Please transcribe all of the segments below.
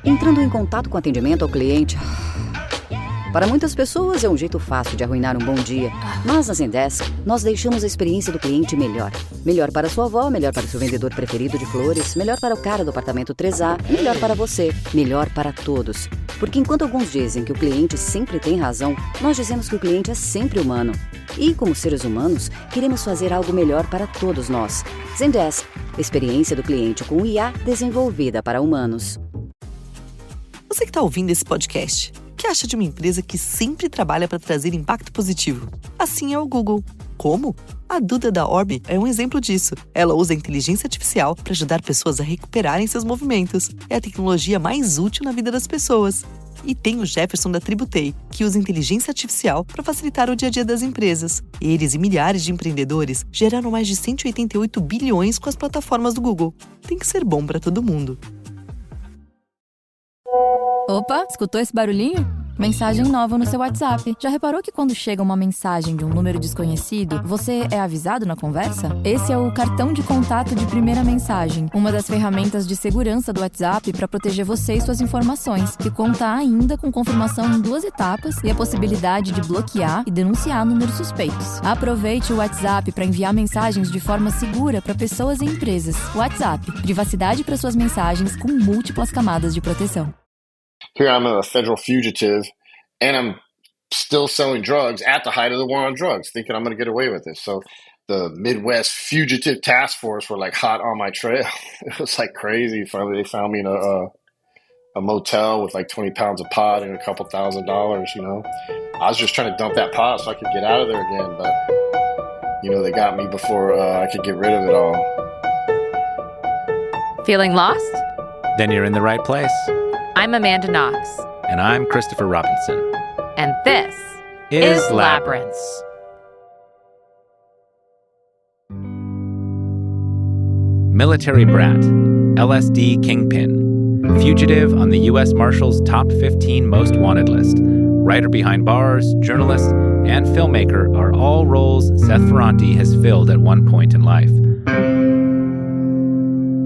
Entrando em contato com atendimento ao cliente... Para muitas pessoas é um jeito fácil de arruinar um bom dia, mas na Zendesk nós deixamos a experiência do cliente melhor. Melhor para sua avó, melhor para o seu vendedor preferido de flores, melhor para o cara do apartamento 3A, melhor para você, melhor para todos. Porque enquanto alguns dizem que o cliente sempre tem razão, nós dizemos que o cliente é sempre humano. E como seres humanos, queremos fazer algo melhor para todos nós. Zendesk, experiência do cliente com IA desenvolvida para humanos. Você que está ouvindo esse podcast, o que acha de uma empresa que sempre trabalha para trazer impacto positivo? Assim é o Google. Como? A Duda da Orbi é um exemplo disso. Ela usa a inteligência artificial para ajudar pessoas a recuperarem seus movimentos. É a tecnologia mais útil na vida das pessoas. E tem o Jefferson da Tributei, que usa inteligência artificial para facilitar o dia a dia das empresas. Eles e milhares de empreendedores geraram mais de 188 bilhões com as plataformas do Google. Tem que ser bom para todo mundo. Opa, escutou esse barulhinho? Mensagem nova no seu WhatsApp. Já reparou que quando chega uma mensagem de um número desconhecido, você é avisado na conversa? Esse é o cartão de contato de primeira mensagem, uma das ferramentas de segurança do WhatsApp para proteger você e suas informações, que conta ainda com confirmação em 2 etapas e a possibilidade de bloquear e denunciar números suspeitos. Aproveite o WhatsApp para enviar mensagens de forma segura para pessoas e empresas. WhatsApp, privacidade para suas mensagens com múltiplas camadas de proteção. Here I'm a federal fugitive, and I'm still selling drugs at the height of the war on drugs, thinking I'm going to get away with this. So the Midwest Fugitive Task Force were like hot on my trail. It was like crazy. Finally, they found me in a motel with like 20 pounds of pot and a couple $1,000, you know. I was just trying to dump that pot so I could get out of there again, but, you know, they got me before I could get rid of it all. Feeling lost? Then you're in the right place. I'm Amanda Knox. And I'm Christopher Robinson. And this is Labyrinths. Military brat, LSD kingpin, fugitive on the U.S. Marshal's top 15 most wanted list, writer behind bars, journalist, and filmmaker are all roles Seth Ferranti has filled at one point in life.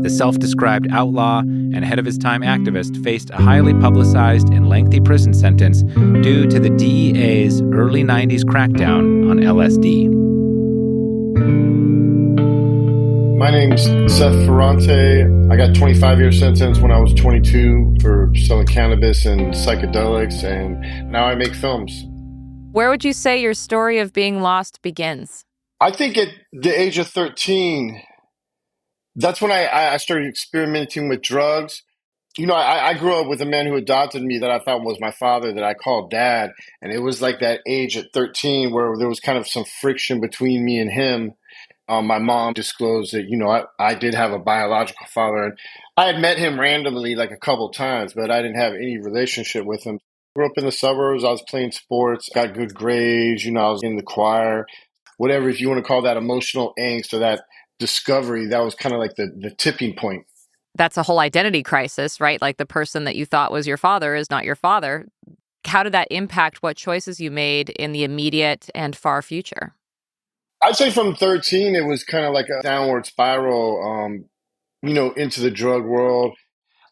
The self-described outlaw and ahead-of-his-time activist faced a highly publicized and lengthy prison sentence due to the DEA's early 90s crackdown on LSD. My name's Seth Ferranti. I got a 25-year sentence when I was 22 for selling cannabis and psychedelics, and now I make films. Where would you say your story of being lost begins? I think at the age of 13... that's when I started experimenting with drugs. You know, I grew up with a man who adopted me that I thought was my father that I called dad. And it was like that age at 13 where there was kind of some friction between me and him. My mom disclosed that, you know, I did have a biological father. And I had met him randomly like a couple times, but I didn't have any relationship with him. Grew up in the suburbs. I was playing sports, got good grades. You know, I was in the choir. Whatever, if you want to call that emotional angst or that discovery, that was kind of like the tipping point. That's a whole identity crisis, right? Like the person that you thought was your father is not your father. How did that impact what choices you made in the immediate and far future? I'd say from 13, it was kind of like a downward spiral, you know, into the drug world.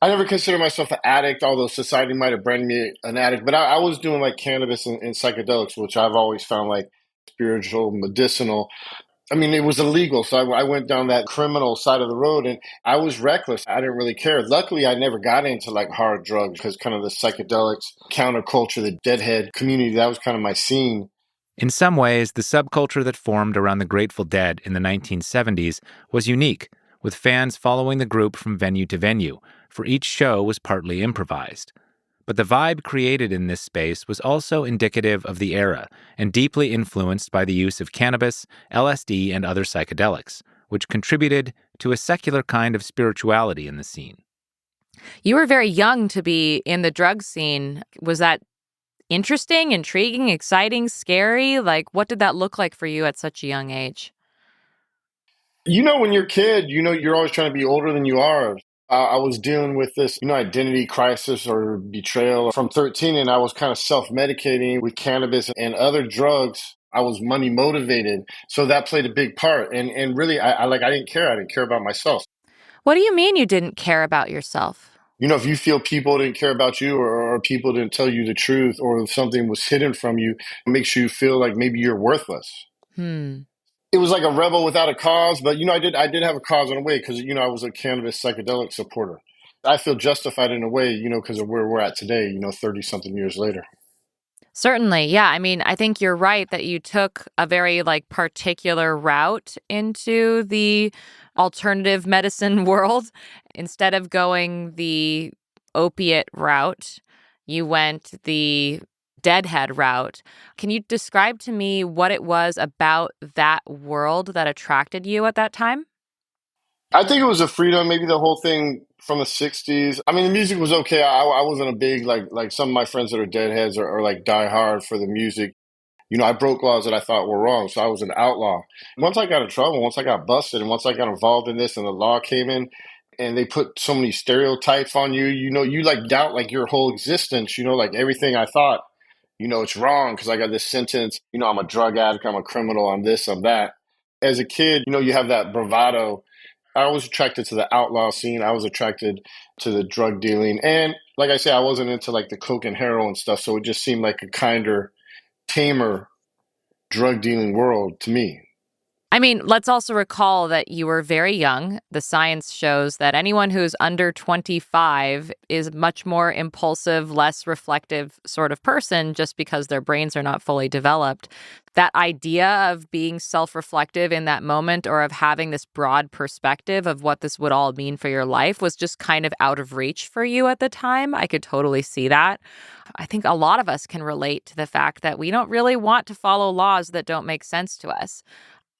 I never considered myself an addict, although society might have branded me an addict. But I was doing like cannabis and psychedelics, which I've always found like spiritual, medicinal. I mean, it was illegal, so I went down that criminal side of the road, and I was reckless. I didn't really care. Luckily, I never got into like hard drugs because kind of the psychedelics, counterculture, the deadhead community, that was kind of my scene. In some ways, the subculture that formed around the Grateful Dead in the 1970s was unique, with fans following the group from venue to venue, for each show was partly improvised. But the vibe created in this space was also indicative of the era and deeply influenced by the use of cannabis, LSD, and other psychedelics, which contributed to a secular kind of spirituality in the scene. You were very young to be in the drug scene. Was that interesting, intriguing, exciting, scary? Like, what did that look like for you at such a young age? You know, when you're a kid, you know, you're always trying to be older than you are. I was dealing with this, you know, identity crisis or betrayal from 13, and I was kind of self-medicating with cannabis and other drugs. I was money motivated, so that played a big part. And really, I didn't care. I didn't care about myself. What do you mean you didn't care about yourself? If you feel people didn't care about you or people didn't tell you the truth or if something was hidden from you, it makes you feel like maybe you're worthless. Hmm. It was like a rebel without a cause, but I did have a cause in a way because I was a cannabis psychedelic supporter. I feel justified in a way, because of where we're at today, 30 something years later. Certainly. Yeah. I mean, I think you're right that you took a very particular route into the alternative medicine world. Instead of going the opiate route, you went the deadhead route. Can you describe to me what it was about that world that attracted you at that time? I think it was a freedom, maybe the whole thing from the 60s. I mean, the music was okay. I wasn't a big, like some of my friends that are deadheads are like die hard for the music. I broke laws that I thought were wrong. So I was an outlaw. Once I got in trouble, once I got busted, and once I got involved in this and the law came in and they put so many stereotypes on you, you like doubt like your whole existence, like everything I thought, it's wrong because I got this sentence, I'm a drug addict, I'm a criminal, I'm this, I'm that. As a kid, you have that bravado. I was attracted to the outlaw scene. I was attracted to the drug dealing. And like I said, I wasn't into like the coke and heroin stuff. So it just seemed like a kinder, tamer drug dealing world to me. I mean, let's also recall that you were very young. The science shows that anyone who's under 25 is much more impulsive, less reflective sort of person just because their brains are not fully developed. That idea of being self-reflective in that moment or of having this broad perspective of what this would all mean for your life was just kind of out of reach for you at the time. I could totally see that. I think a lot of us can relate to the fact that we don't really want to follow laws that don't make sense to us.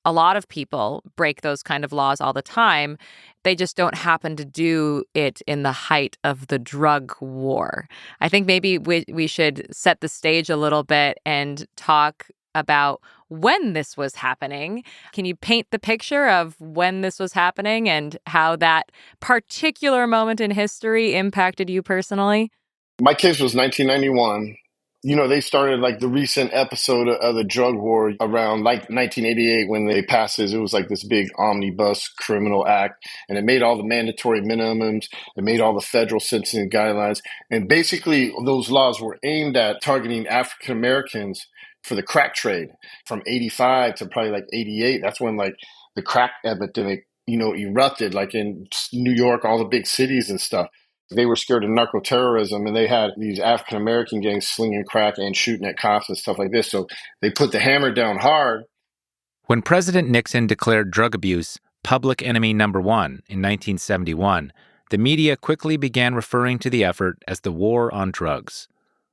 A lot of people break those kind of laws all the time. They just don't happen to do it in the height of the drug war. I think maybe we should set the stage a little bit and talk about when this was happening. Can you paint the picture of when this was happening and how that particular moment in history impacted you personally? My case was 1991. They started like the recent episode of the drug war around like 1988 when they passed this. It was like this big omnibus criminal act, and it made all the mandatory minimums. It made all the federal sentencing guidelines. And basically, those laws were aimed at targeting African Americans for the crack trade from 85 to probably like 88. That's when like the crack epidemic, erupted like in New York, all the big cities and stuff. They were scared of narco-terrorism, and they had these African-American gangs slinging crack and shooting at cops and stuff like this. So they put the hammer down hard. When President Nixon declared drug abuse public enemy number one in 1971, the media quickly began referring to the effort as the war on drugs.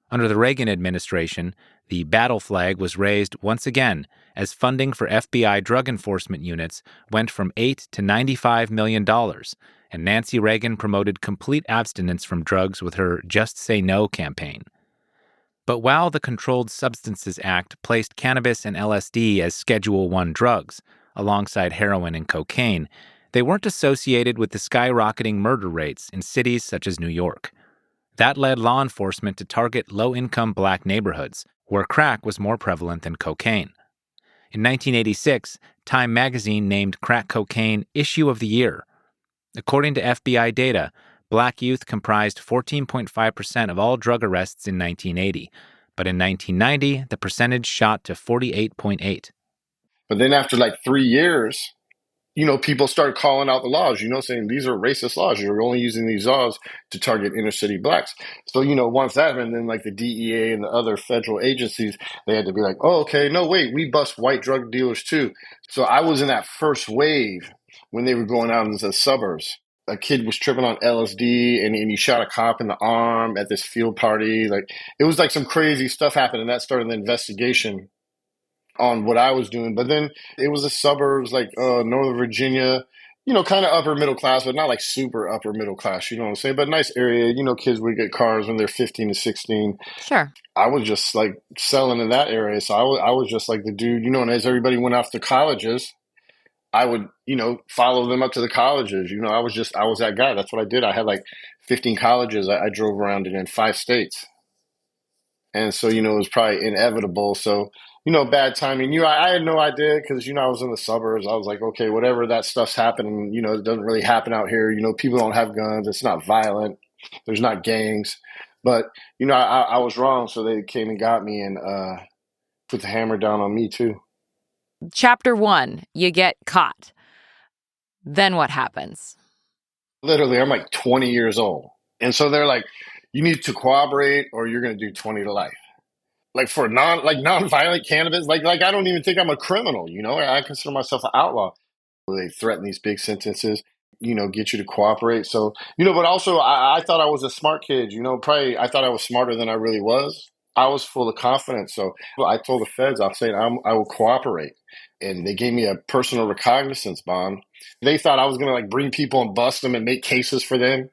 Under the Reagan administration, the battle flag was raised once again as funding for FBI drug enforcement units went from $8 to $95 million, and Nancy Reagan promoted complete abstinence from drugs with her Just Say No campaign. But while the Controlled Substances Act placed cannabis and LSD as Schedule I drugs, alongside heroin and cocaine, they weren't associated with the skyrocketing murder rates in cities such as New York. That led law enforcement to target low-income Black neighborhoods, where crack was more prevalent than cocaine. In 1986, Time magazine named crack cocaine Issue of the Year. According to FBI data, Black youth comprised 14.5% of all drug arrests in 1980, but in 1990, the percentage shot to 48.8%. But then after like 3 years, people started calling out the laws, saying these are racist laws. You're only using these laws to target inner city Blacks. So, once that happened, then like the DEA and the other federal agencies, they had to be like, oh, okay, no, wait, we bust white drug dealers too. So I was in that first wave when they were going out into the suburbs. A kid was tripping on LSD and he shot a cop in the arm at this field party. Like it was like some crazy stuff happened, and that started the investigation on what I was doing. But then it was the suburbs like Northern Virginia, kind of upper middle class, but not like super upper middle class, you know what I'm saying? But nice area, kids would get cars when they're 15 to 16. Sure. I was just like selling in that area. So I was just like the dude, and as everybody went off to colleges, I would, follow them up to the colleges. I was that guy. That's what I did. I had like 15 colleges. I drove around in 5 states. And so, it was probably inevitable. So, bad timing. I had no idea because, I was in the suburbs. I was like, okay, whatever that stuff's happening, it doesn't really happen out here. People don't have guns. It's not violent. There's not gangs. But, I was wrong. So they came and got me and put the hammer down on me too. Chapter 1, you get caught. Then what happens? Literally, I'm like 20 years old. And so they're like, you need to cooperate or you're going to do 20 to life. Like for non-violent cannabis, like I don't even think I'm a criminal, I consider myself an outlaw. They threaten these big sentences, get you to cooperate. So, but also I thought I was a smart kid, probably I thought I was smarter than I really was. I was full of confidence. So I told the feds, I said, I will cooperate. And they gave me a personal recognizance bond. They thought I was going to like bring people and bust them and make cases for them.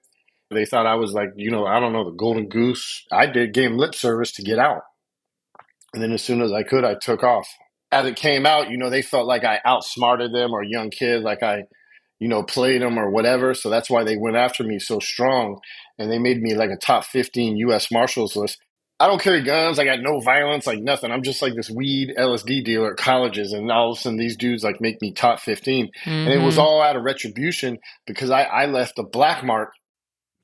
They thought I was like, I don't know, the golden goose. I gave them lip service to get out. And then as soon as I could, I took off. As it came out, they felt like I outsmarted them or a young kid, like I, played them or whatever. So that's why they went after me so strong. And they made me like a top 15 U.S. Marshals list. I don't carry guns. I got no violence, like nothing. I'm just like this weed LSD dealer at colleges. And all of a sudden these dudes like make me top 15. Mm-hmm. And it was all out of retribution because I left a black mark.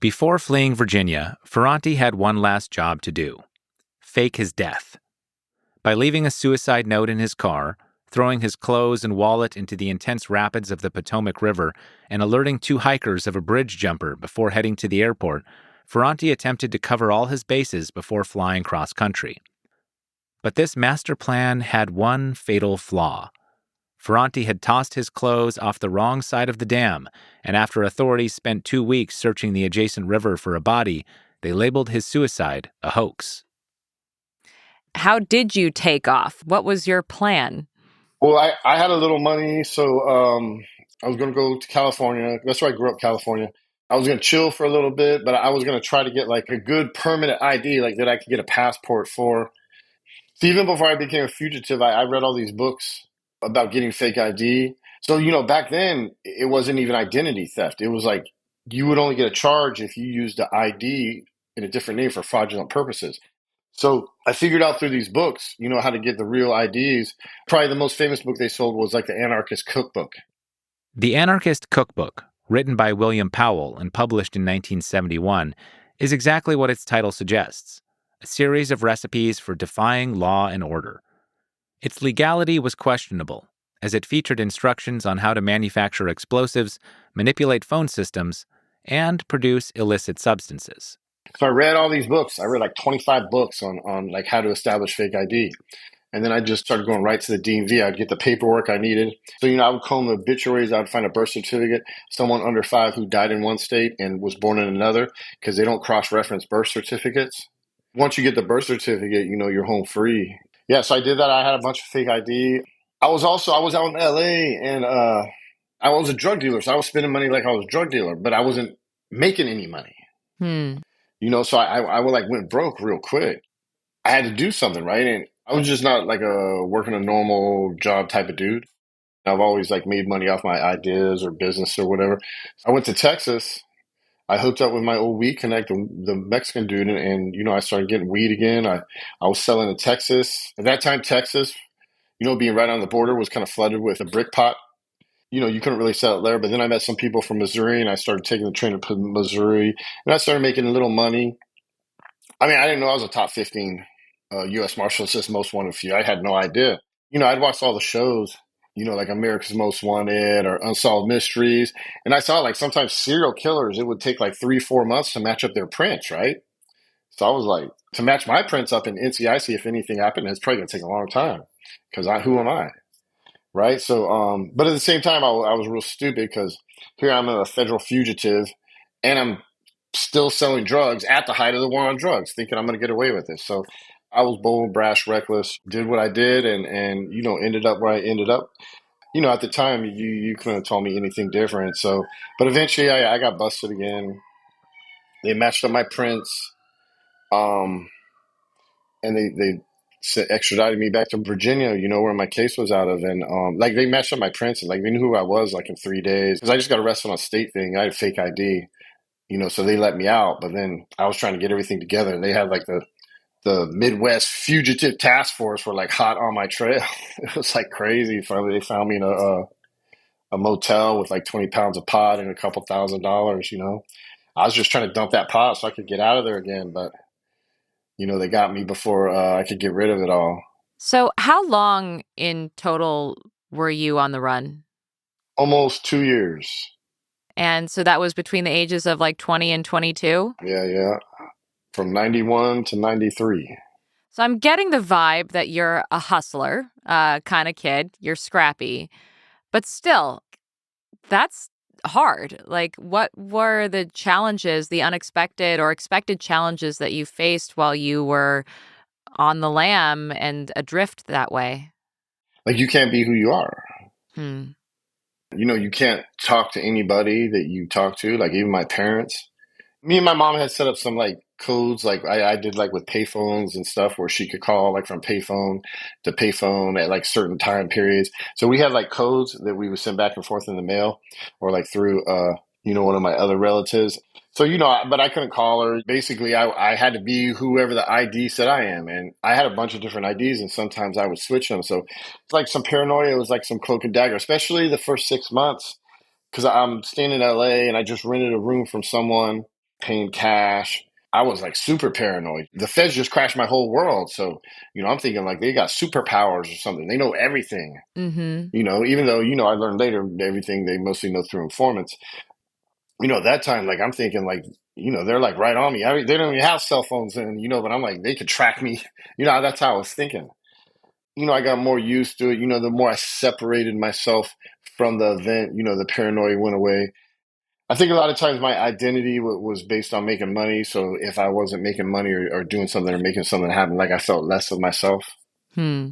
Before fleeing Virginia, Ferranti had one last job to do: fake his death. By leaving a suicide note in his car, throwing his clothes and wallet into the intense rapids of the Potomac River, and alerting 2 hikers of a bridge jumper before heading to the airport, Ferranti attempted to cover all his bases before flying cross-country. But this master plan had one fatal flaw. Ferranti had tossed his clothes off the wrong side of the dam, and after authorities spent 2 weeks searching the adjacent river for a body, they labeled his suicide a hoax. How did you take off? What was your plan? Well, I had a little money, so I was going to go to California. That's where I grew up, California. I was going to chill for a little bit, but I was going to try to get like a good permanent ID, like that I could get a passport for. So even before I became a fugitive, I read all these books about getting fake ID. So, back then it wasn't even identity theft. It was like you would only get a charge if you used the ID in a different name for fraudulent purposes. So I figured out through these books, how to get the real IDs. Probably the most famous book they sold was like the Anarchist Cookbook. The Anarchist Cookbook, written by William Powell and published in 1971, is exactly what its title suggests: a series of recipes for defying law and order. Its legality was questionable, as it featured instructions on how to manufacture explosives, manipulate phone systems, and produce illicit substances. So I read all these books. I read like 25 books on like how to establish fake ID. And then I just started going right to the DMV. I'd get the paperwork I needed. So, I would comb the obituaries. I would find a birth certificate, someone under 5 who died in one state and was born in another, because they don't cross-reference birth certificates. Once you get the birth certificate, you're home free. Yeah, so I did that. I had a bunch of fake ID. I was out in LA and I was a drug dealer. So I was spending money like I was a drug dealer, but I wasn't making any money. So I would like went broke real quick. I had to do something, right? And I was just not like working a normal job type of dude. I've always like made money off my ideas or business or whatever. I went to Texas. I hooked up with my old weed connect, the Mexican dude, and I started getting weed again. I was selling to Texas. At that time, Texas, being right on the border, was kind of flooded with a brick pot. You couldn't really sell it there. But then I met some people from Missouri, and I started taking the train to Missouri, and I started making a little money. I mean, I didn't know I was a top 15 U.S. Marshal Assist Most Wanted few. I had no idea. I'd watched all the shows, like America's Most Wanted or Unsolved Mysteries. And I saw like sometimes serial killers, it would take like 3-4 months to match up their prints, right? So I was like, to match my prints up in NCIC, if anything happened, it's probably going to take a long time because who am I? Right. So, but at the same time, I was real stupid because here I'm a federal fugitive and I'm still selling drugs at the height of the war on drugs, thinking I'm going to get away with this. So I was bold, brash, reckless, did what I did and ended up where I ended up. At the time, you couldn't have told me anything different. So, but eventually I got busted again. They matched up my prints. And they extradited me back to Virginia, where my case was out of. And like they matched up my prints and like they knew who I was like in 3 days. Because I just got arrested on a state thing. I had fake ID, so they let me out. But then I was trying to get everything together. And they had like the Midwest Fugitive Task Force were like hot on my trail. It was like crazy. Finally, they found me in a motel with like 20 pounds of pot and a couple $1,000, I was just trying to dump that pot so I could get out of there again, but they got me before I could get rid of it all. So how long in total were you on the run? Almost 2 years. And so that was between the ages of like 20 and 22? Yeah. From 91 to 93. So I'm getting the vibe that you're a hustler kind of kid. You're scrappy. But still, that's hard. Like, what were the challenges, the unexpected or expected challenges that you faced while you were on the lam and adrift that way? Like, you can't be who you are. Hmm. You can't talk to anybody that you talk to, like even my parents. Me and my mom had set up some like codes, like I did like with payphones and stuff where she could call like from payphone to payphone at like certain time periods. So we had like codes that we would send back and forth in the mail or like through, one of my other relatives. So, but I couldn't call her. Basically, I had to be whoever the ID said I am. And I had a bunch of different IDs and sometimes I would switch them. So it's like some paranoia. It was like some cloak and dagger, especially the first 6 months because I'm staying in LA and I just rented a room from someone paying cash. I was like super paranoid. The feds just crashed my whole world. So, I'm thinking like they got superpowers or something. They know everything, Mm-hmm. even though, I learned later everything they mostly know through informants. At that time, like I'm thinking like, they're like right on me. I mean, they don't even have cell phones and, but I'm like, they could track me. That's how I was thinking. I got more used to it. The more I separated myself from the event, the paranoia went away. I think a lot of times my identity was based on making money. So if I wasn't making money or doing something or making something happen, like I felt less of myself. Hmm.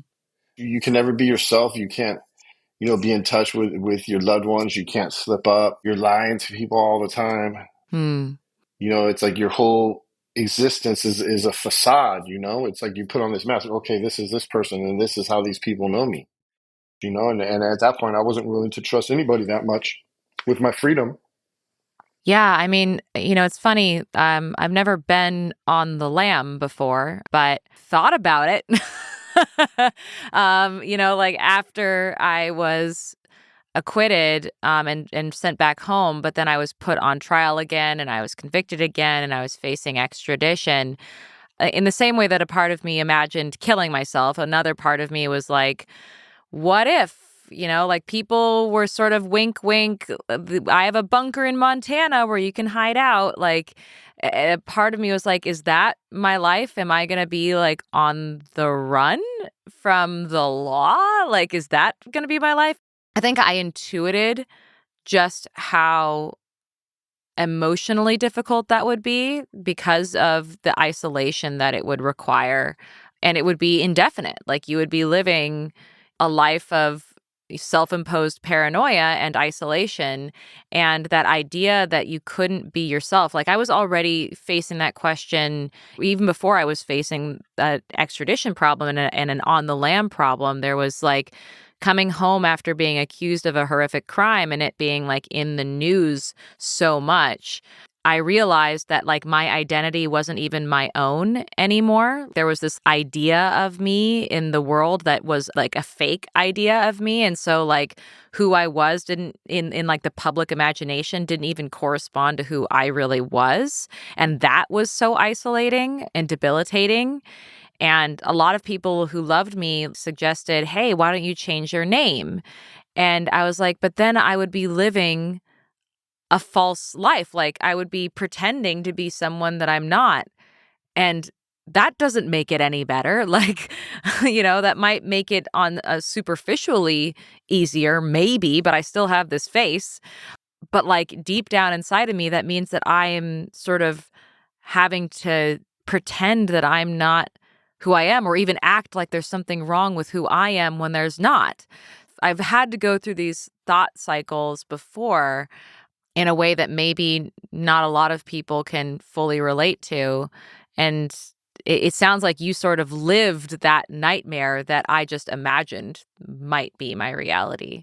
You can never be yourself. You can't, be in touch with your loved ones. You can't slip up. You're lying to people all the time. Hmm. It's like your whole existence is a facade, It's like you put on this mask. Okay, this is this person and this is how these people know me, and at that point I wasn't willing to trust anybody that much with my freedom. Yeah, I mean, it's funny. I've never been on the lam before, but thought about it. Like after I was acquitted and sent back home, but then I was put on trial again and I was convicted again and I was facing extradition. In the same way that a part of me imagined killing myself, another part of me was like, what if, like people were sort of wink, wink. I have a bunker in Montana where you can hide out. Like a part of me was like, is that my life? Am I going to be like on the run from the law? Like, is that going to be my life? I think I intuited just how emotionally difficult that would be because of the isolation that it would require. And it would be indefinite. Like you would be living a life of self-imposed paranoia and isolation, and that idea that you couldn't be yourself. Like I was already facing that question even before I was facing that extradition problem and an on the lam problem. There was like coming home after being accused of a horrific crime and it being like in the news so much. I realized that like my identity wasn't even my own anymore. There was this idea of me in the world that was like a fake idea of me. And so like who I was didn't in like the public imagination didn't even correspond to who I really was. And that was so isolating and debilitating. And a lot of people who loved me suggested, hey, why don't you change your name? And I was like, but then I would be living a false life. Like I would be pretending to be someone that I'm not. And that doesn't make it any better. Like, that might make it on a superficially easier, maybe, but I still have this face. But like deep down inside of me, that means that I am sort of having to pretend that I'm not who I am or even act like there's something wrong with who I am when there's not. I've had to go through these thought cycles before in a way that maybe not a lot of people can fully relate to. And it sounds like you sort of lived that nightmare that I just imagined might be my reality.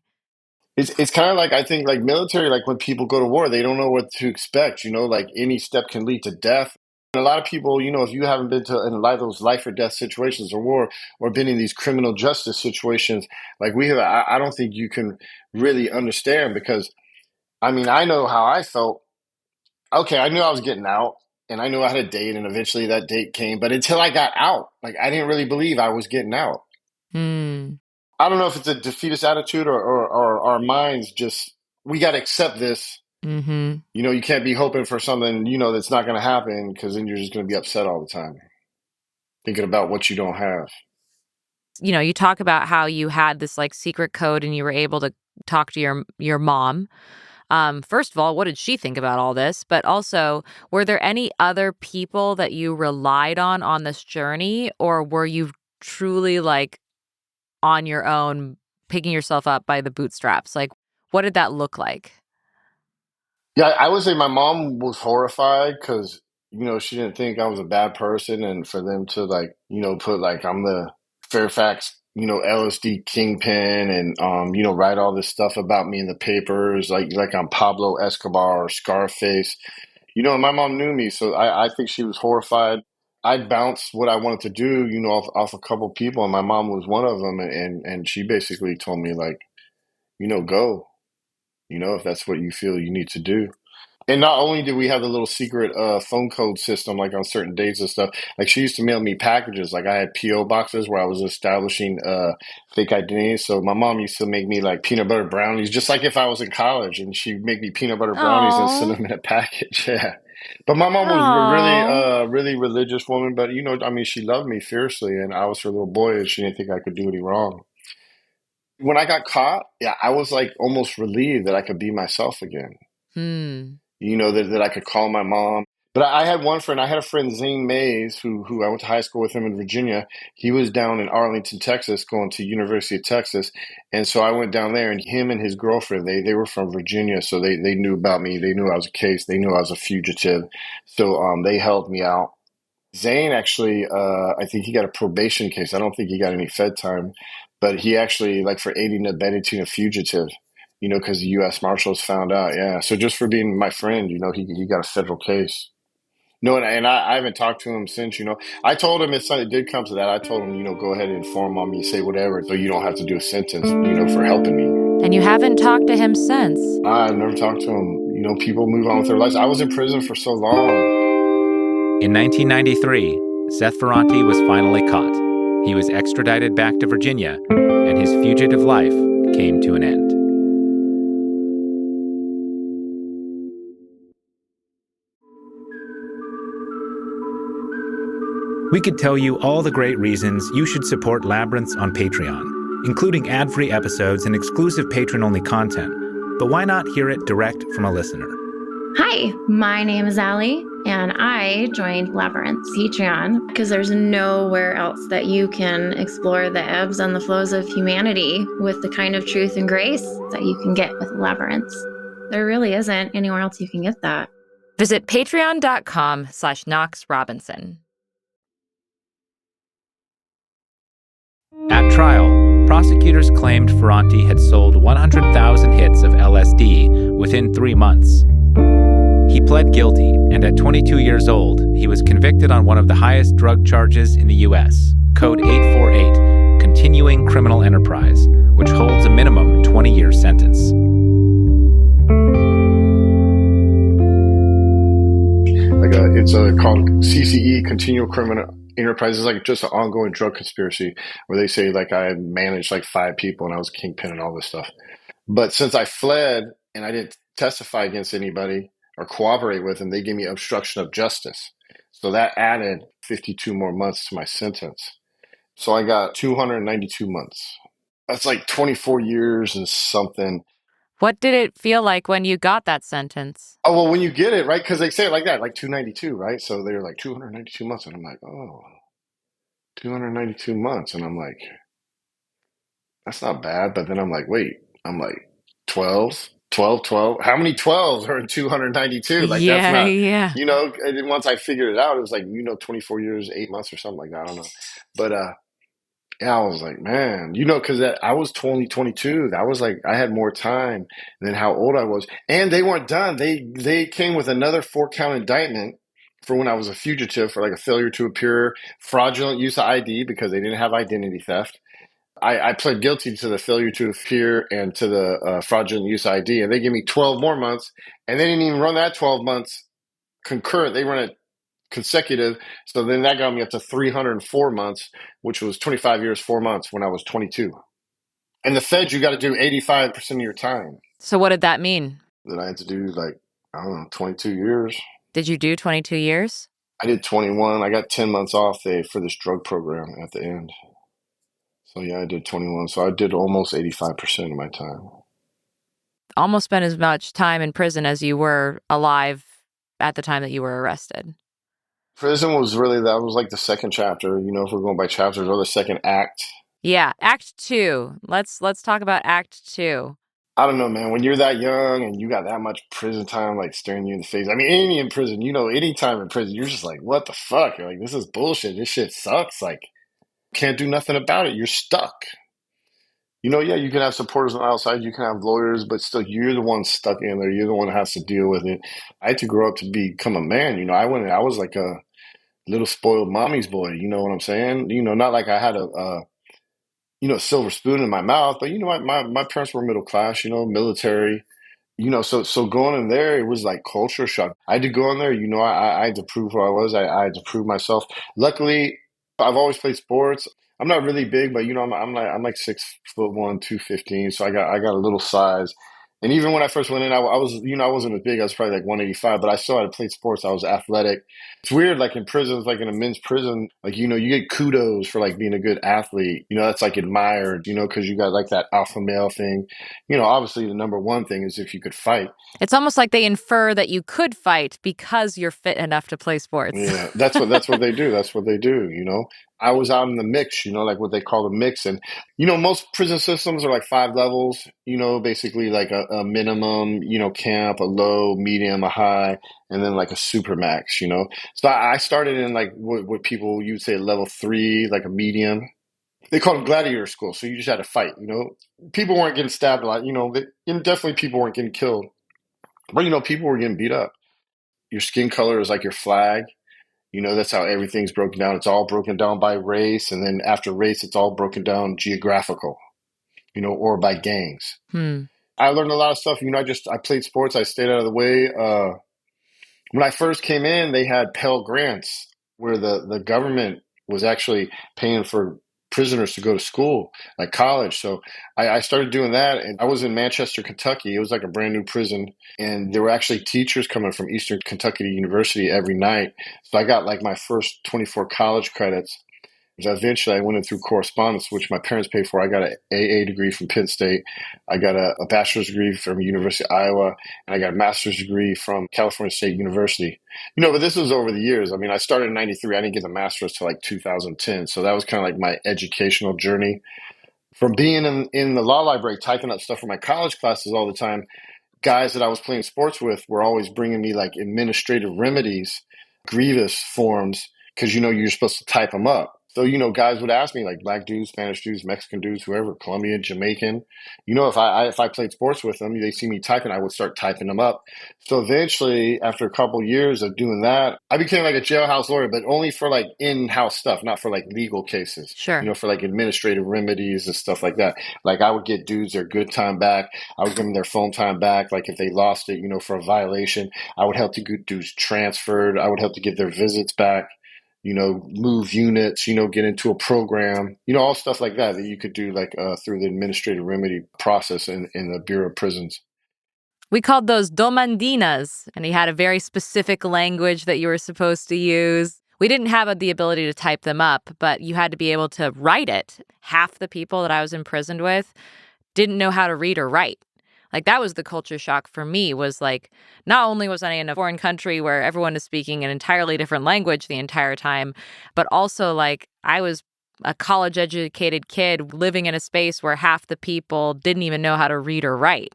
It's kind of like, I think like military, like when people go to war, they don't know what to expect, like any step can lead to death. And a lot of people, if you haven't been to in a lot of those life or death situations or war or been in these criminal justice situations like we have, I don't think you can really understand because I mean, I know how I felt okay, I knew I was getting out and I knew I had a date and eventually that date came. But until I got out, like I didn't really believe I was getting out. Hmm. I don't know if it's a defeatist attitude or our minds just, we got to accept this. Mm-hmm. You know, you can't be hoping for something, you know, that's not going to happen because then you're just going to be upset all the time, thinking about what you don't have. You know, you talk about how you had this like secret code and you were able to talk to your mom. First of all, what did she think about all this? But also, were there any other people that you relied on this journey, or were you truly like on your own, picking yourself up by the bootstraps? Like, what did that look like? Yeah, I would say my mom was horrified because, you know, she didn't think I was a bad person. And for them to like, you know, put like I'm the Fairfax, you know, LSD kingpin and, you know, write all this stuff about me in the papers, like I'm Pablo Escobar or Scarface. You know, and my mom knew me, so I think she was horrified. I bounced what I wanted to do, you know, off a couple people, and my mom was one of them, and she basically told me like, you know, go, you know, if that's what you feel you need to do. And not only did we have the little secret phone code system, like on certain dates and stuff, like she used to mail me packages. Like I had PO boxes where I was establishing fake identities. So my mom used to make me like peanut butter brownies, just like if I was in college, and she'd make me peanut butter brownies and send Oh, them in a package. Yeah. But my mom was really, oh, really religious woman. But you know, I mean, she loved me fiercely, and I was her little boy, and she didn't think I could do any wrong. When I got caught, yeah, I was like almost relieved that I could be myself again. hmm. You know, that I could call my mom. But I had one friend. I had a friend, Zane Mays, who I went to high school with him in Virginia. He was down in Arlington, Texas, going to University of Texas, and so I went down there. And him and his girlfriend, they were from Virginia, so they knew about me. They knew I was a case. They knew I was a fugitive. So they helped me out. Zane actually, I think he got a probation case. I don't think he got any Fed time, but he actually, like for aiding and abetting a fugitive, you know, because the U.S. Marshals found out. Yeah. So just for being my friend, you know, he got a federal case. No, and I haven't talked to him since, you know. I told him if something did come to that, I told him, you know, go ahead and inform on me, say whatever, so you don't have to do a sentence, you know, for helping me. And you haven't talked to him since. I've never talked to him. You know, people move on with their lives. I was in prison for so long. In 1993, Seth Ferranti was finally caught. He was extradited back to Virginia, and his fugitive life came to an end. We could tell you all the great reasons you should support Labyrinths on Patreon, including ad-free episodes and exclusive patron-only content. But why not hear it direct from a listener? Hi, my name is Allie, and I joined Labyrinth's Patreon because there's nowhere else that you can explore the ebbs and the flows of humanity with the kind of truth and grace that you can get with Labyrinths. There really isn't anywhere else you can get that. Visit patreon.com/Knox Robinson. At trial, prosecutors claimed Ferranti had sold 100,000 hits of LSD within 3 months. He pled guilty, and at 22 years old, he was convicted on one of the highest drug charges in the U.S., Code 848, Continuing Criminal Enterprise, which holds a minimum 20-year sentence. It's called CCE, Continual Criminal Enterprise. It's like just an ongoing drug conspiracy where they say like I managed like 5 people and I was a kingpin and all this stuff. But since I fled and I didn't testify against anybody or cooperate with them, they gave me obstruction of justice. So that added 52 more months to my sentence. So I got 292 months. That's like 24 years and something. What did it feel like when you got that sentence? Oh, well, when you get it, right? Because they say it like that, like 292, right? So they're like 292 months. And I'm like, oh, 292 months. And I'm like, that's not bad. But then I'm like, wait, I'm like 12. How many 12s are in 292? Like, that's Yeah, not, yeah. you know, and then once I figured it out, it was like, you know, 24 years, 8 months or something like that. I don't know. But, yeah, I was like, man, you know, because I was 22. That was like, I had more time than how old I was. And they weren't done. They came with another 4-count indictment for when I was a fugitive for like a failure to appear, fraudulent use of ID because they didn't have identity theft. I pled guilty to the failure to appear and to the fraudulent use of ID. And they gave me 12 more months. And they didn't even run that 12 months concurrent. They run it consecutive. So then that got me up to 304 months, which was 25 years, 4 months when I was 22. And the feds, you got to do 85% of your time. So what did that mean? That I had to do like, I don't know, 22 years. Did you do 22 years? I did 21. I got 10 months off for this drug program at the end. So yeah, I did 21. So I did almost 85% of my time. Almost spent as much time in prison as you were alive at the time that you were arrested. Prison was really, that was like the second chapter, you know, if we're going by chapters, or the second act. Yeah, Act 2. Let's talk about Act 2. I don't know, man. When you're that young and you got that much prison time, like staring you in the face. I mean, any in prison, you know, any time in prison, you're just like, what the fuck? You're like, this is bullshit. This shit sucks. Like, can't do nothing about it. You're stuck. You know, yeah, you can have supporters on the outside, you can have lawyers, but still, you're the one stuck in there. You're the one that has to deal with it. I had to grow up to become a man. You know, I was like a little spoiled mommy's boy. You know what I'm saying? You know, not like I had a silver spoon in my mouth, but you know, my parents were middle class. You know, military. You know, so going in there, it was like culture shock. I had to go in there. You know, I had to prove who I was. I had to prove myself. Luckily, I've always played sports. I'm not really big, but you know, I'm like 6'1", 215, so I got a little size. And even when I first went in, I was, you know, I wasn't as big. I was probably like 185, but I still had played sports. I was athletic. It's weird, like in prisons, like in a men's prison, like, you know, you get kudos for like being a good athlete. You know, that's like admired, you know, because you got like that alpha male thing. You know, obviously the number one thing is if you could fight. It's almost like they infer that you could fight because you're fit enough to play sports. Yeah, that's what they do. That's what they do, you know. I was out in the mix, you know, like what they call the mix. And, you know, most prison systems are like 5 levels, you know, basically like a minimum, you know, camp, a low, medium, a high, and then like a super max, you know. So I started in like what people, you'd say level 3, like a medium. They call it gladiator school. So you just had to fight, you know. People weren't getting stabbed a lot, you know. Definitely people weren't getting killed. But, you know, people were getting beat up. Your skin color is like your flag. You know, that's how everything's broken down. It's all broken down by race. And then after race, it's all broken down geographical, you know, or by gangs. I learned a lot of stuff. You know, I played sports. I stayed out of the way. When I first came in, they had Pell Grants where the government was actually paying for prisoners to go to school, like college. So I started doing that, and I was in Manchester, Kentucky. It was like a brand new prison, and there were actually teachers coming from Eastern Kentucky University every night. So I got like my first 24 college credits. Eventually, I went in through correspondence, which my parents paid for. I got an AA degree from Penn State. I got a bachelor's degree from University of Iowa, and I got a master's degree from California State University. You know, but this was over the years. I mean, I started in 93. I didn't get the master's till like 2010. So that was kind of like my educational journey. From being in the law library, typing up stuff for my college classes all the time, guys that I was playing sports with were always bringing me like administrative remedies, grievous forms, because, you know, you're supposed to type them up. So, you know, guys would ask me, like black dudes, Spanish dudes, Mexican dudes, whoever, Colombian, Jamaican. You know, if I played sports with them, they see me typing, I would start typing them up. So eventually, after a couple years of doing that, I became like a jailhouse lawyer, but only for like in-house stuff, not for like legal cases. Sure. You know, for like administrative remedies and stuff like that. Like I would get dudes their good time back. I would give them their phone time back. Like if they lost it, you know, for a violation, I would help to get dudes transferred. I would help to get their visits back. You know, move units, you know, get into a program, you know, all stuff like that you could do like through the administrative remedy process in the Bureau of Prisons. We called those domandinas, and he had a very specific language that you were supposed to use. We didn't have the ability to type them up, but you had to be able to write it. Half the people that I was imprisoned with didn't know how to read or write. Like, that was the culture shock for me, was like, not only was I in a foreign country where everyone is speaking an entirely different language the entire time, but also like I was a college-educated kid living in a space where half the people didn't even know how to read or write.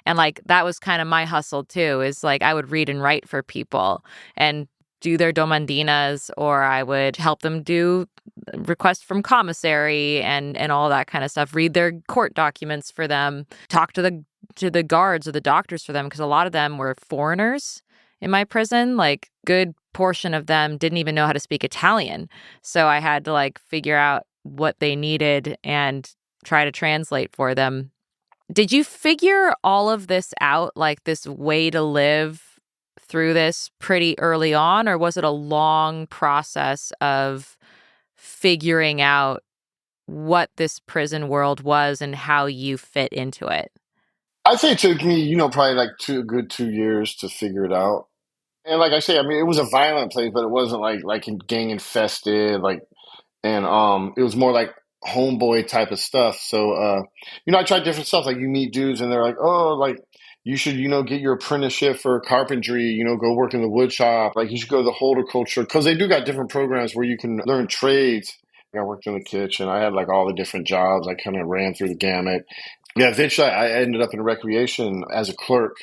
And like, that was kind of my hustle too, is like I would read and write for people and do their domandinas, or I would help them do requests from commissary and all that kind of stuff, read their court documents for them, talk to the guards or the doctors for them, because a lot of them were foreigners in my prison. Like, good portion of them didn't even know how to speak Italian. So I had to like figure out what they needed and try to translate for them. Did you figure all of this out, like this way to live, through this pretty early on, or was it a long process of figuring out what this prison world was and how you fit into it? I'd say it took me, probably like a good 2 years to figure it out. And like I say, I mean, it was a violent place, but it wasn't like gang infested, and it was more like homeboy type of stuff. So I tried different stuff. Like you meet dudes and they're like, oh, like you should, get your apprenticeship for carpentry, go work in the wood shop. Like you should go to the horticulture because they do got different programs where you can learn trades. I worked in the kitchen. I had like all the different jobs. I kind of ran through the gamut. Yeah, eventually I ended up in recreation as a clerk.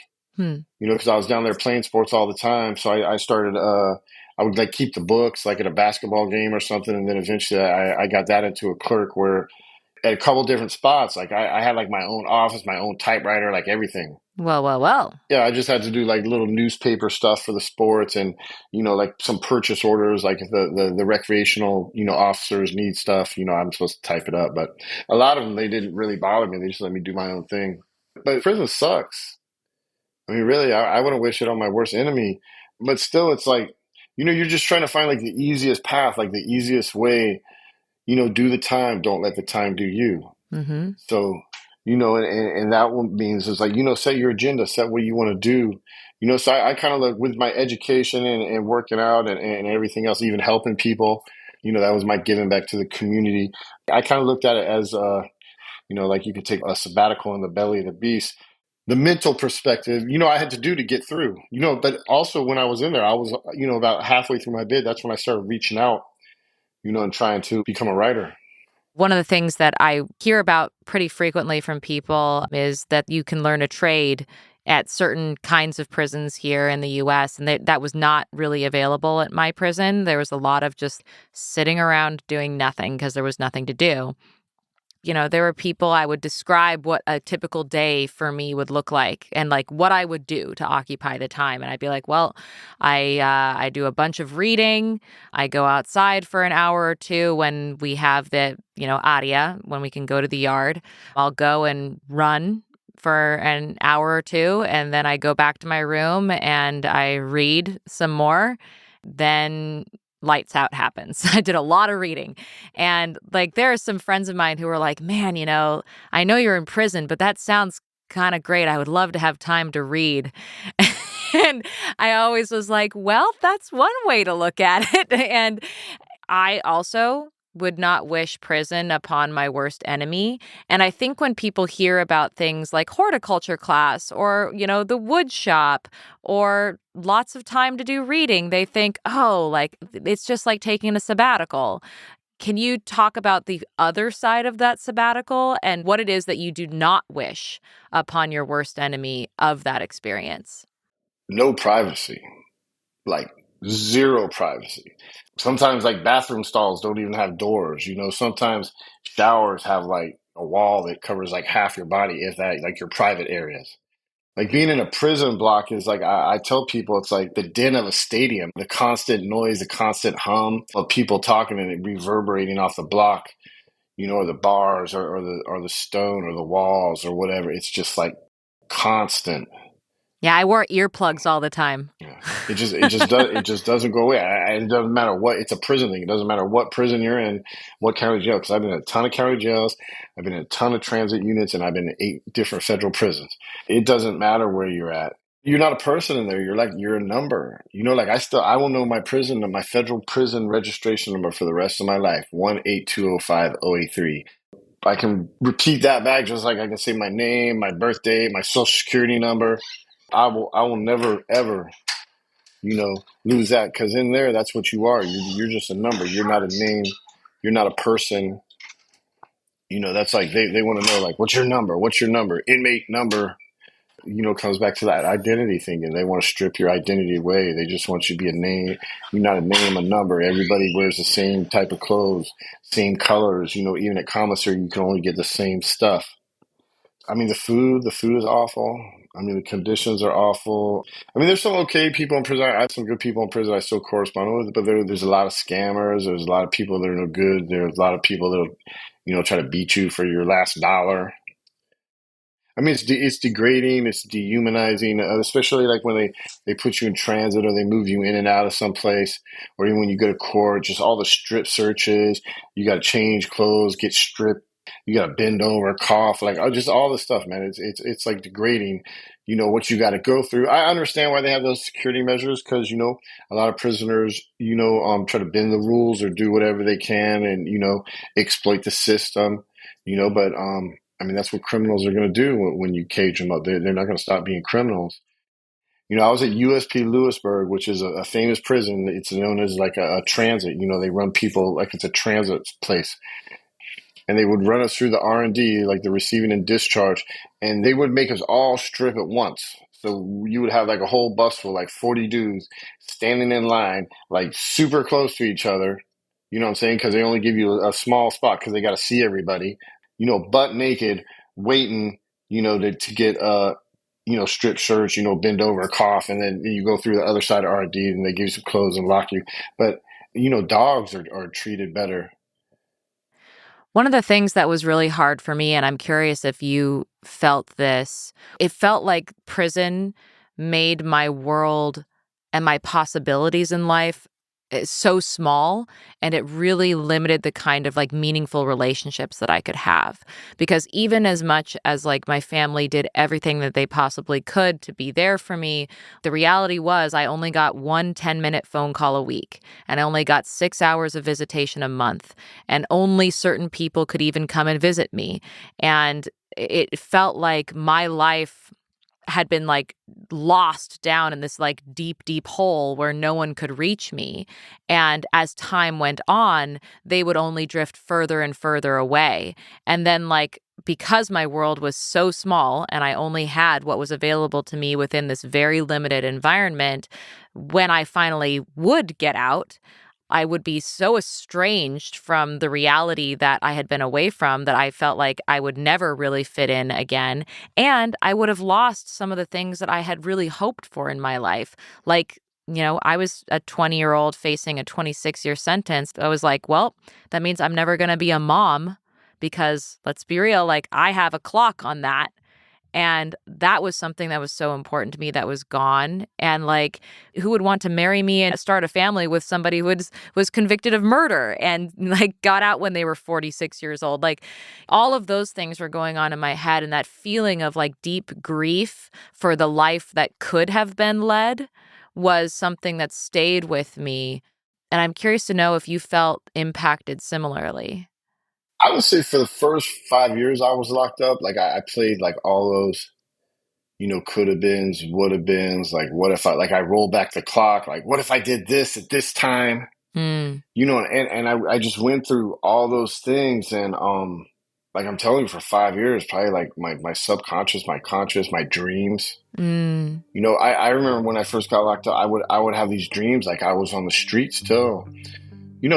Because I was down there playing sports all the time. So I started, I would like keep the books like at a basketball game or something. And then eventually I got that into a clerk where at a couple different spots, like I had like my own office, my own typewriter, like everything. Well. Yeah, I just had to do like little newspaper stuff for the sports and, like some purchase orders, like the recreational, officers need stuff, I'm supposed to type it up. But a lot of them, they didn't really bother me. They just let me do my own thing. But prison sucks. I mean, really, I wouldn't wish it on my worst enemy, but still, it's like, you're just trying to find like the easiest path, like the easiest way, do the time. Don't let the time do you. Mm-hmm. So, and that one means it's like, set your agenda, set what you want to do. So I kind of like with my education and working out and everything else, even helping people, that was my giving back to the community. I kind of looked at it as, like you could take a sabbatical in the belly of the beast. The mental perspective, I had to do to get through, but also when I was in there, I was, about halfway through my bid. That's when I started reaching out, and trying to become a writer. One of the things that I hear about pretty frequently from people is that you can learn a trade at certain kinds of prisons here in the U.S. And that was not really available at my prison. There was a lot of just sitting around doing nothing because there was nothing to do. There were people I would describe what a typical day for me would look like and like what I would do to occupy the time. And I'd be like, well, I do a bunch of reading. I go outside for an hour or two when we have the, aria, when we can go to the yard. I'll go and run for an hour or two. And then I go back to my room and I read some more. Then lights out happens. I did a lot of reading. And like, there are some friends of mine who were like, man, I know you're in prison, but that sounds kind of great. I would love to have time to read. And I always was like, well, that's one way to look at it. And I also would not wish prison upon my worst enemy. And I think when people hear about things like horticulture class or, the wood shop or lots of time to do reading, they think, oh, like it's just like taking a sabbatical. Can you talk about the other side of that sabbatical and what it is that you do not wish upon your worst enemy of that experience? No privacy, like zero privacy. Sometimes like bathroom stalls don't even have doors, sometimes showers have like a wall that covers like half your body, if that, like your private areas. Like being in a prison block is like, I tell people it's like the din of a stadium, the constant noise, the constant hum of people talking and it reverberating off the block, or the bars or the stone or the walls or whatever. It's just like constant. Yeah, I wore earplugs all the time. Yeah. It just doesn't go away. It doesn't matter what, it's a prison thing. It doesn't matter what prison you're in, what county jail. Because I've been in a ton of county jails, I've been in a ton of transit units, and I've been in 8 different federal prisons. It doesn't matter where you're at. You're not a person in there. You're a number. Like I will know my federal prison registration number for the rest of my life. 18205-083. I can repeat that back just like I can say my name, my birthday, my social security number. I will never, ever, lose that, because in there, that's what you are. You're just a number. You're not a name. You're not a person. That's like they want to know, like, what's your number? What's your number? Inmate number, comes back to that identity thing, and they want to strip your identity away. They just want you to be a name. You're not a name, a number. Everybody wears the same type of clothes, same colors. Even at commissary, you can only get the same stuff. I mean, the food is awful. I mean, the conditions are awful. I mean, there's some okay people in prison. I have some good people in prison I still correspond with, but there's a lot of scammers. There's a lot of people that are no good. There's a lot of people that try to beat you for your last dollar. I mean, it's degrading, it's dehumanizing, especially like when they put you in transit or they move you in and out of some place, or even when you go to court, just all the strip searches. You got to change clothes, get stripped. You got to bend over, cough, like just all the stuff, man. It's like degrading. What you got to go through. I understand why they have those security measures because a lot of prisoners try to bend the rules or do whatever they can and exploit the system. But I mean, that's what criminals are going to do when you cage them up. They're not going to stop being criminals. I was at USP Lewisburg, which is a famous prison. It's known as like a transit. They run people like it's a transit place. And they would run us through the R&D, like the receiving and discharge, and they would make us all strip at once. So you would have like a whole bus full, like 40 dudes standing in line, like super close to each other. You know what I'm saying? Because they only give you a small spot because they got to see everybody. Butt naked, waiting, to get strip search, bend over, cough, and then you go through the other side of R&D and they give you some clothes and lock you. But dogs are treated better. One of the things that was really hard for me, and I'm curious if you felt this, it felt like prison made my world and my possibilities in life so small, and it really limited the kind of like meaningful relationships that I could have. Because even as much as like my family did everything that they possibly could to be there for me, the reality was I only got one 10-minute phone call a week, and I only got 6 hours of visitation a month, and only certain people could even come and visit me. And it felt like my life had been like lost down in this like deep, deep hole where no one could reach me. And as time went on, they would only drift further and further away. And then like, because my world was so small and I only had what was available to me within this very limited environment, when I finally would get out, I would be so estranged from the reality that I had been away from that I felt like I would never really fit in again. And I would have lost some of the things that I had really hoped for in my life. Like, I was a 20-year-old facing a 26-year sentence. I was like, well, that means I'm never going to be a mom because let's be real, like I have a clock on that. And that was something that was so important to me that was gone. And like, who would want to marry me and start a family with somebody who was convicted of murder and like got out when they were 46 years old? Like all of those things were going on in my head. And that feeling of like deep grief for the life that could have been led was something that stayed with me. And I'm curious to know if you felt impacted similarly. I would say for the first 5 years I was locked up, like I played like all those, could have beens, would have beens, like what if I roll back the clock, like what if I did this at this time, and I just went through all those things and like I'm telling you for 5 years, probably like my subconscious, my conscious, my dreams. I remember when I first got locked up, I would have these dreams like I was on the street still.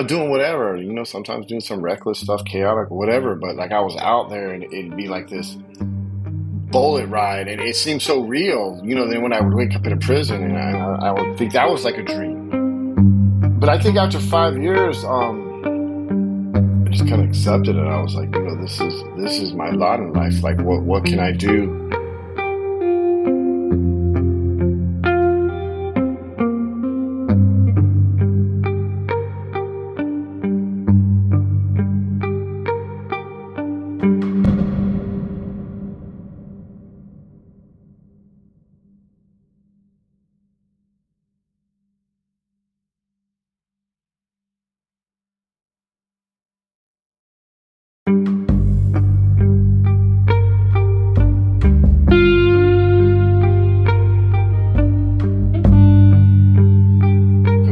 Doing whatever, sometimes doing some reckless stuff, chaotic, whatever. But like I was out there and it'd be like this bullet ride and it seemed so real, then when I would wake up in a prison and I would think that was like a dream. But I think after 5 years, I just kind of accepted it. I was like, this is my lot in life. Like what can I do?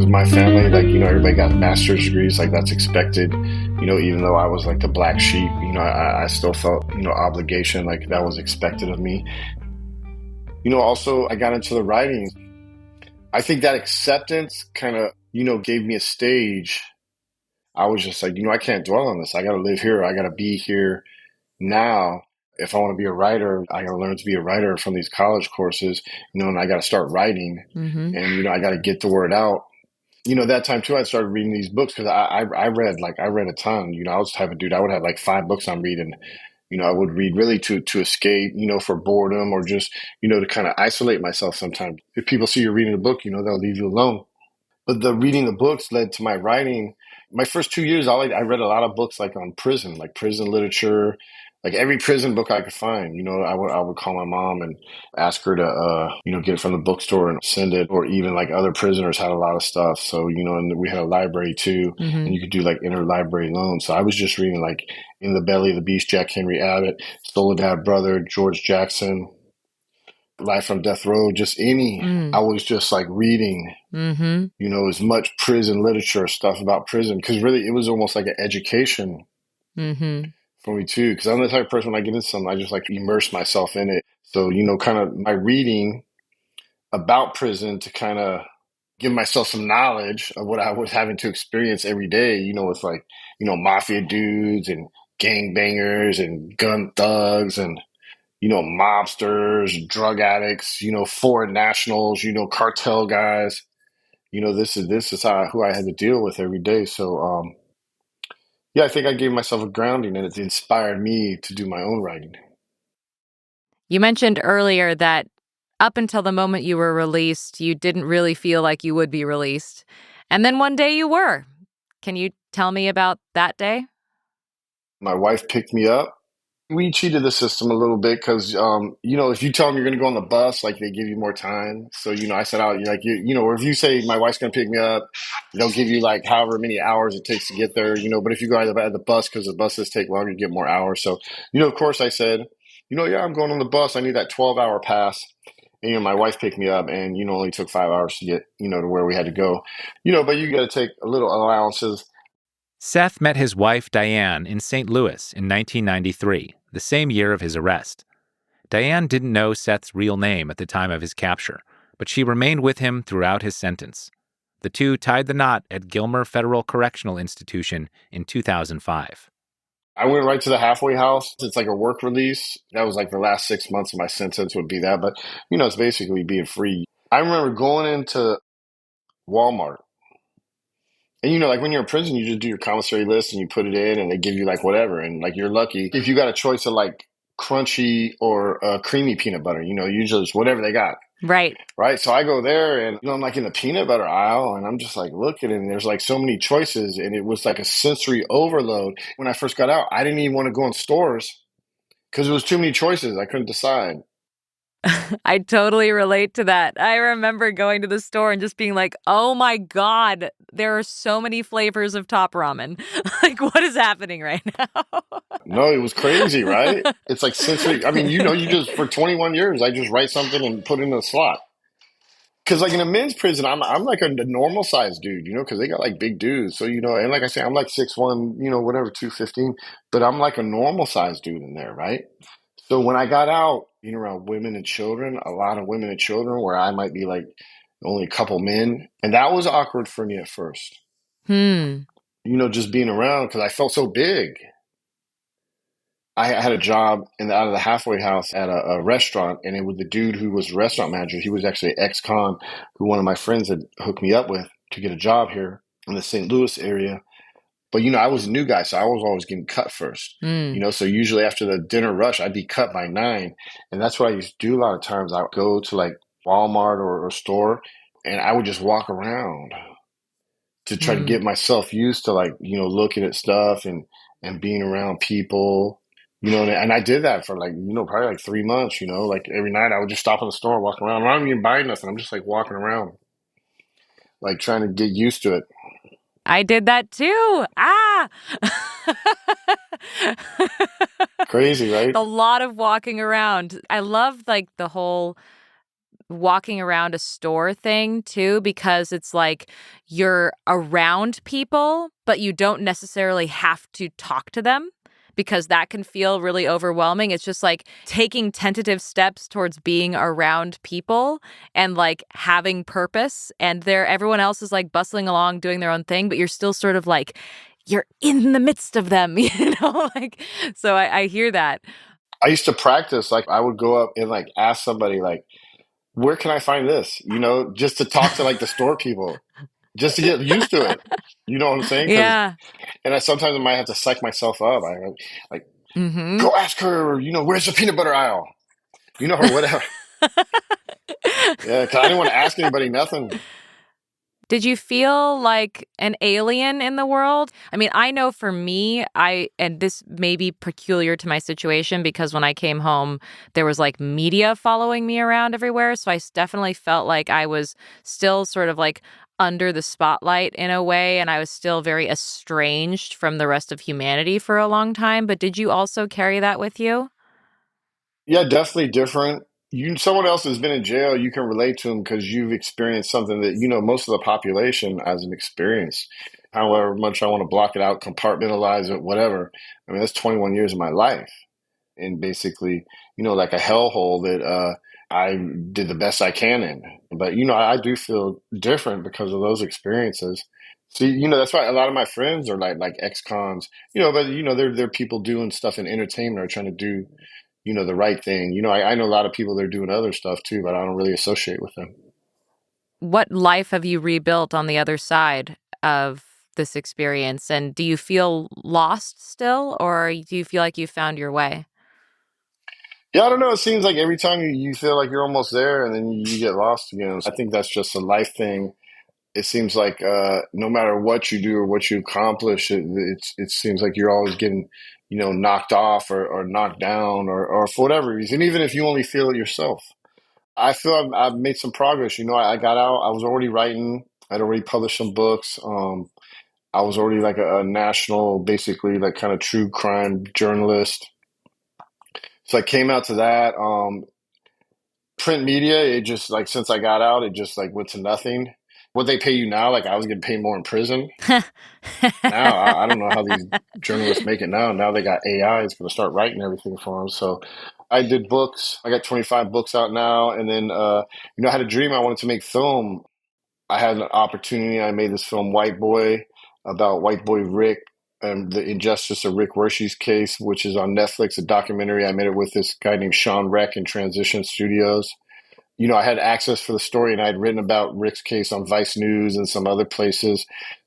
My family, like, everybody got master's degrees, like that's expected, even though I was like the black sheep, I still felt, obligation, like that was expected of me. Also I got into the writing. I think that acceptance kind of, gave me a stage. I was just like, I can't dwell on this. I got to live here. I got to be here now. If I want to be a writer, I got to learn to be a writer from these college courses, and I got to start writing and, I got to get the word out. That time too, I started reading these books because I read a ton. I was the type of dude, I would have like 5 books I'm reading, I would read really to escape, for boredom or just, to kind of isolate myself sometimes. If people see you reading a book, they'll leave you alone. But the reading the books led to my writing. My first 2 years, I read a lot of books like on prison, like prison literature, like every prison book I could find. I would call my mom and ask her to, get it from the bookstore and send it, or even like other prisoners had a lot of stuff. So, and we had a library too, and you could do like interlibrary loans. So I was just reading like In the Belly of the Beast, Jack Henry Abbott, Soledad Brother, George Jackson, Life from Death Row, just any. I was just like reading, as much prison literature stuff about prison, because really it was almost like an education for me too. Because I'm the type of person, when I get into something, I just like immerse myself in it. So, kind of my reading about prison to kind of give myself some knowledge of what I was having to experience every day, with like, mafia dudes and gangbangers and gun thugs and mobsters, drug addicts, foreign nationals, cartel guys. This is who I had to deal with every day. So, yeah, I think I gave myself a grounding, and it inspired me to do my own writing. You mentioned earlier that up until the moment you were released, you didn't really feel like you would be released. And then one day you were. Can you tell me about that day? My wife picked me up. We cheated the system a little bit because, if you tell them you're going to go on the bus, like they give you more time. So, I said, or if you say my wife's going to pick me up, they'll give you like however many hours it takes to get there, but if you go at the bus, because the buses take longer, you get more hours. So, of course I said, yeah, I'm going on the bus. I need that 12-hour pass. And, my wife picked me up and, only took 5 hours to get, to where we had to go, but you got to take a little allowances. Seth met his wife, Diane, in St. Louis in 1993, the same year of his arrest. Diane didn't know Seth's real name at the time of his capture, but she remained with him throughout his sentence. The two tied the knot at Gilmer Federal Correctional Institution in 2005. I went right to the halfway house. It's like a work release. That was like the last 6 months of my sentence would be that. But, it's basically being free. I remember going into Walmart. And, like when you're in prison, you just do your commissary list and you put it in and they give you like whatever. And like you're lucky if you got a choice of like crunchy or creamy peanut butter, usually it's whatever they got. Right. Right. So I go there and I'm like in the peanut butter aisle and I'm just like looking and there's like so many choices and it was like a sensory overload. When I first got out, I didn't even want to go in stores because it was too many choices. I couldn't decide. I totally relate to that. I remember going to the store and just being like, oh my God, there are so many flavors of Top Ramen. Like, what is happening right now? No, it was crazy, right? It's like sensory. I mean, you just, for 21 years, I just write something and put it in a slot. Because like in a men's prison, I'm like a normal sized dude, because they got like big dudes. So, and like I say, I'm like 6'1", whatever, 215. But I'm like a normal sized dude in there, right? So when I got out, around women and children, a lot of women and children where I might be like only a couple men. And that was awkward for me at first. Just being around because I felt so big. I had a job out of the halfway house at a restaurant, and it was the dude who was the restaurant manager. He was actually an ex-con who one of my friends had hooked me up with to get a job here in the St. Louis area. But, I was a new guy, so I was always getting cut first. So usually after the dinner rush, I'd be cut by 9. And that's what I used to do a lot of times. I would go to like Walmart or a store, and I would just walk around to try to get myself used to like, looking at stuff and being around people. And I did that for like, probably like 3 months, like every night I would just stop in the store, walk around. I'm not even buying nothing. I'm just like walking around, like trying to get used to it. I did that too. Crazy, right? A lot of walking around. I love like the whole walking around a store thing too, because it's like you're around people, but you don't necessarily have to talk to them, because that can feel really overwhelming. It's just like taking tentative steps towards being around people and like having purpose. And everyone else is like bustling along doing their own thing, but you're still sort of like, you're in the midst of them, like, so I hear that. I used to practice, like I would go up and like ask somebody like, where can I find this? Just to talk to like the store people, just to get used to it. You know what I'm saying? Yeah. And sometimes I might have to psych myself up. I like Mm-hmm. Go ask her, where's the peanut butter aisle? Or whatever. Yeah, because I didn't want to ask anybody nothing. Did you feel like an alien in the world? I mean, I know for me, and this may be peculiar to my situation because when I came home, there was like media following me around everywhere. So I definitely felt like I was still sort of like under the spotlight in a way, and I was still very estranged from the rest of humanity for a long time. But did you also carry that with you? Yeah, definitely different. Someone else has been in jail, you can relate to them because you've experienced something that, most of the population hasn't experienced. However much I want to block it out, compartmentalize it, whatever. I mean, that's 21 years of my life. And basically, like a hellhole that I did the best I can in. But, I do feel different because of those experiences. See, that's why a lot of my friends are like ex-cons, but, they're people doing stuff in entertainment or trying to do the right thing. I know a lot of people that are doing other stuff too, but I don't really associate with them. What life have you rebuilt on the other side of this experience? And do you feel lost still, or do you feel like you found your way? Yeah, I don't know. It seems like every time you feel like you're almost there and then you get lost again. I think that's just a life thing. It seems like no matter what you do or what you accomplish, it seems like you're always getting, knocked off or knocked down or for whatever reason, even if you only feel it yourself. I feel I've made some progress. I got out. I was already writing. I'd already published some books. I was already like a national, basically like kind of true crime journalist. So I came out to that. Print media, it just like since I got out, it just like went to nothing. What they pay you now, like I was getting paid more in prison. Now I don't know how these journalists make it now. Now they got AI is going to start writing everything for them. So I did books. I got 25 books out now. And then, I had a dream. I wanted to make film. I had an opportunity. I made this film, White Boy, about white boy Rick and the injustice of Rick Wershe's case, which is on Netflix, a documentary. I made it with this guy named Sean Reck in Transition Studios. I had access for the story and I had written about Rick's case on Vice News and some other places.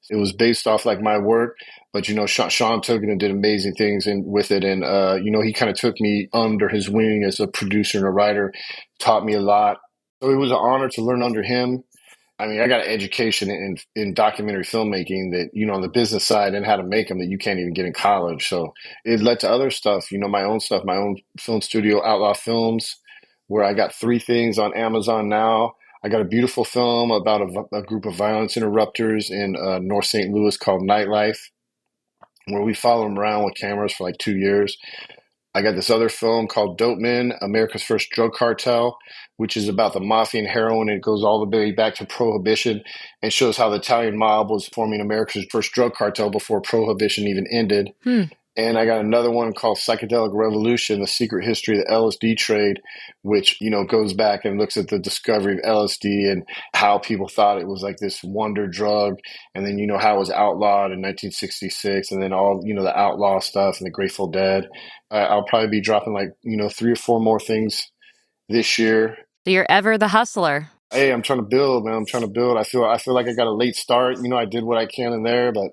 It was based off like my work, but Sean took it and did amazing things with it. And, he kind of took me under his wing as a producer and a writer, taught me a lot. So it was an honor to learn under him. I mean, I got an education in documentary filmmaking that, on the business side and how to make them that you can't even get in college. So it led to other stuff, my own stuff, my own film studio, Outlaw Films, where I got 3 things on Amazon now. I got a beautiful film about a group of violence interrupters in North St. Louis called Nightlife, where we follow them around with cameras for like 2 years. I got this other film called Dope Men, America's First Drug Cartel, which is about the mafia and heroin. It goes all the way back to Prohibition and shows how the Italian mob was forming America's first drug cartel before Prohibition even ended. And I got another one called Psychedelic Revolution, The Secret History of the LSD Trade, which, goes back and looks at the discovery of LSD and how people thought it was like this wonder drug. And then, how it was outlawed in 1966 and then all, the outlaw stuff and the Grateful Dead. I'll probably be dropping like, 3 or 4 more things this year. So you're ever the hustler. Hey, I'm trying to build, man. I'm trying to build. I feel like I got a late start. I did what I can in there, but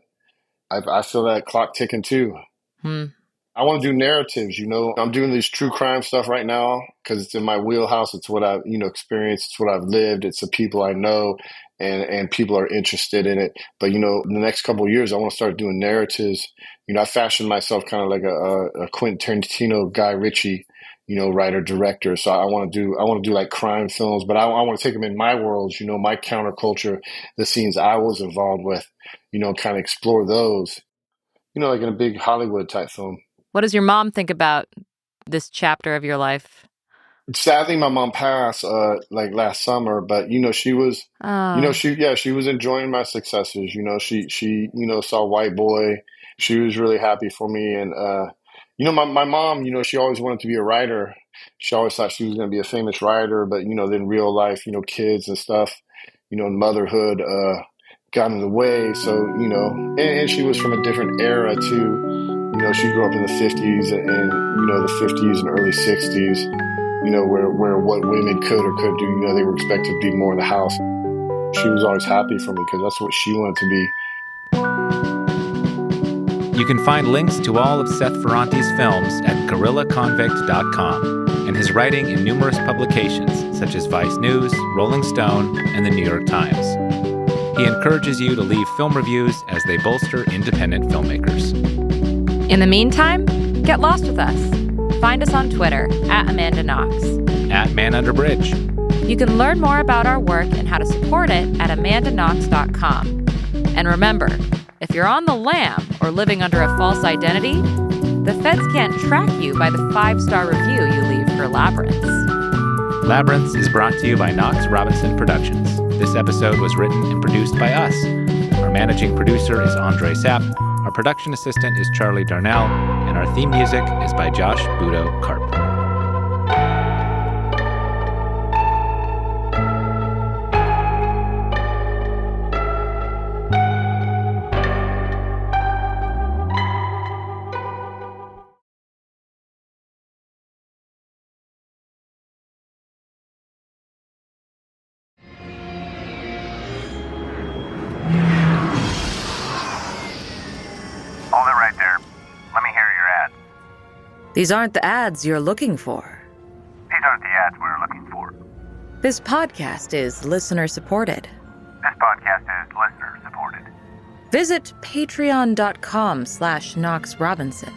I feel that clock ticking too. I want to do narratives, I'm doing this true crime stuff right now because it's in my wheelhouse. It's what I've, experienced. It's what I've lived. It's the people I know and people are interested in it. But, in the next couple of years, I want to start doing narratives. I fashioned myself kind of like a Quentin Tarantino, Guy Ritchie, writer, director. So I want to do like crime films, but I want to take them in my worlds, my counterculture, the scenes I was involved with, kind of explore those. Like in a big Hollywood type film. What does your mom think about this chapter of your life? Sadly, my mom passed like last summer, but she was, she was enjoying my successes. She saw White Boy. She was really happy for me, and my mom, she always wanted to be a writer. She always thought she was going to be a famous writer, but then real life, kids and stuff, and motherhood got in the way. So, and she was from a different era too. She grew up in the 50s and the 50s and early 60s, where what women could or couldn't do, they were expected to be more in the house. She was always happy for me because that's what she wanted to be. You can find links to all of Seth Ferranti's films at guerrillaconvict.com and his writing in numerous publications such as Vice News, Rolling Stone, and the New York Times. He encourages you to leave film reviews as they bolster independent filmmakers. In the meantime, get lost with us. Find us on Twitter at Amanda Knox. At ManUnderBridge. You can learn more about our work and how to support it at amandaknox.com. And remember, if you're on the lam or living under a false identity, the feds can't track you by the 5-star review you leave for Labyrinths. Labyrinths is brought to you by Knox Robinson Productions. This episode was written and produced by us. Our managing producer is Andre Sapp. Our production assistant is Charlie Darnell. And our theme music is by Josh Budo Karp. Hold it right there. Let me hear your ad. These aren't the ads you're looking for. These aren't the ads we're looking for. This podcast is listener-supported. This podcast is listener-supported. Visit patreon.com/Knox Robinson.